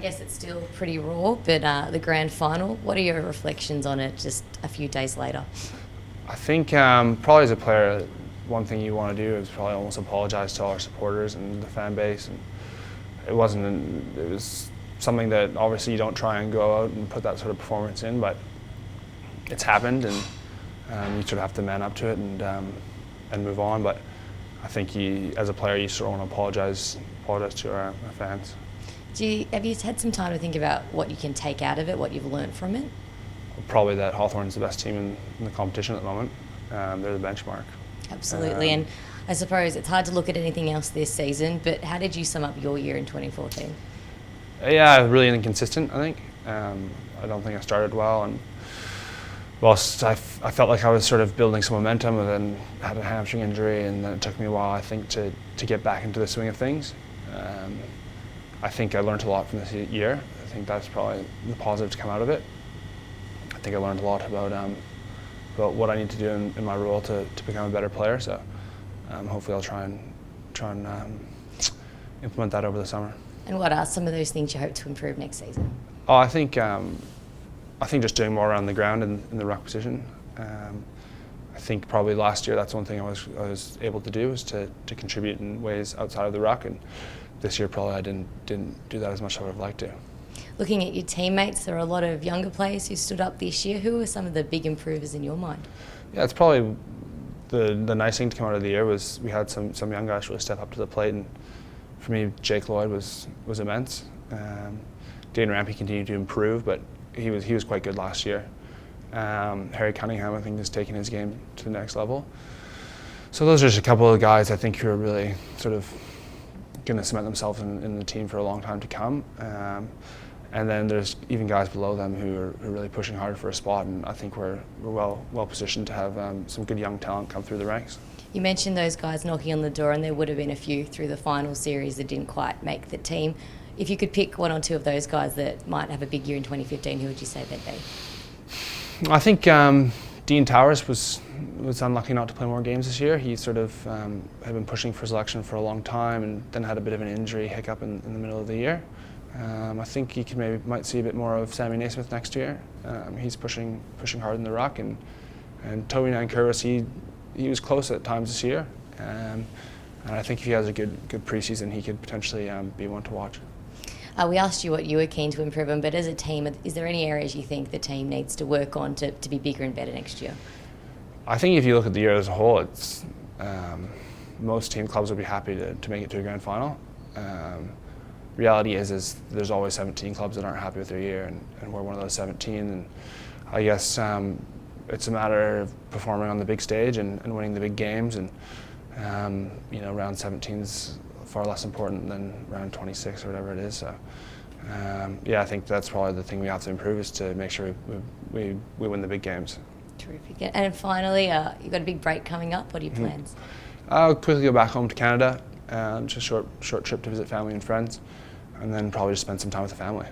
guess it's still pretty raw, but the grand final, what are your reflections on it just a few days later? I think probably as a player, one thing you want to do is probably almost apologise to all our supporters and the fan base. And it was something that obviously you don't try and go out and put that sort of performance in, but it's happened, and you sort of have to man up to it and move on. But I think as a player, you sort of want to apologise to our fans. Have you had some time to think about what you can take out of it, what you've learnt from it? Probably that Hawthorn's the best team in the competition at the moment. They're the benchmark. Absolutely, and I suppose it's hard to look at anything else this season, but how did you sum up your year in 2014? Yeah, really inconsistent, I think. I don't think I started well, and whilst I felt like I was sort of building some momentum, and then had a hamstring injury, and then it took me a while, I think, to get back into the swing of things. I think I learned a lot from this year. I think that's probably the positive to come out of it. I think I learned a lot about what I need to do in my role to become a better player. So hopefully I'll try and implement that over the summer. And what are some of those things you hope to improve next season? Oh, I think just doing more around the ground in the ruck position. I think probably last year that's one thing I was able to do, was to contribute in ways outside of the ruck, and this year probably I didn't do that as much as I would have liked to. Looking at your teammates, there are a lot of younger players who stood up this year. Who are some of the big improvers in your mind? Yeah, it's probably the nice thing to come out of the year was we had some young guys really step up to the plate, and for me, Jake Lloyd was immense. Dane Rampy continued to improve, but he was quite good last year. Harry Cunningham, I think, has taken his game to the next level. So those are just a couple of guys I think who are really sort of going to cement themselves in the team for a long time to come. And then there's even guys below them who are really pushing hard for a spot, and I think we're well positioned to have some good young talent come through the ranks. You mentioned those guys knocking on the door, and there would have been a few through the final series that didn't quite make the team. If you could pick one or two of those guys that might have a big year in 2015, who would you say they'd be? I think Dean Towers was unlucky not to play more games this year. He sort of had been pushing for selection for a long time, and then had a bit of an injury hiccup in the middle of the year. I think you might see a bit more of Sammy Naismith next year. He's pushing hard in the ruck, and Toby Nankervis, he was close at times this year, and I think if he has a good preseason, he could potentially be one to watch. We asked you what you were keen to improve on, but as a team, is there any areas you think the team needs to work on to be bigger and better next year? I think if you look at the year as a whole, it's most team clubs would be happy to make it to a grand final. Reality is there's always 17 clubs that aren't happy with their year, and we're one of those 17. And I guess it's a matter of performing on the big stage and winning the big games. And round 17's far less important than round 26 or whatever it is. So I think that's probably the thing we have to improve, is to make sure we win the big games. Terrific. And finally, you've got a big break coming up. What are your plans? I'll quickly go back home to Canada, just a short trip to visit family and friends, and then probably just spend some time with the family.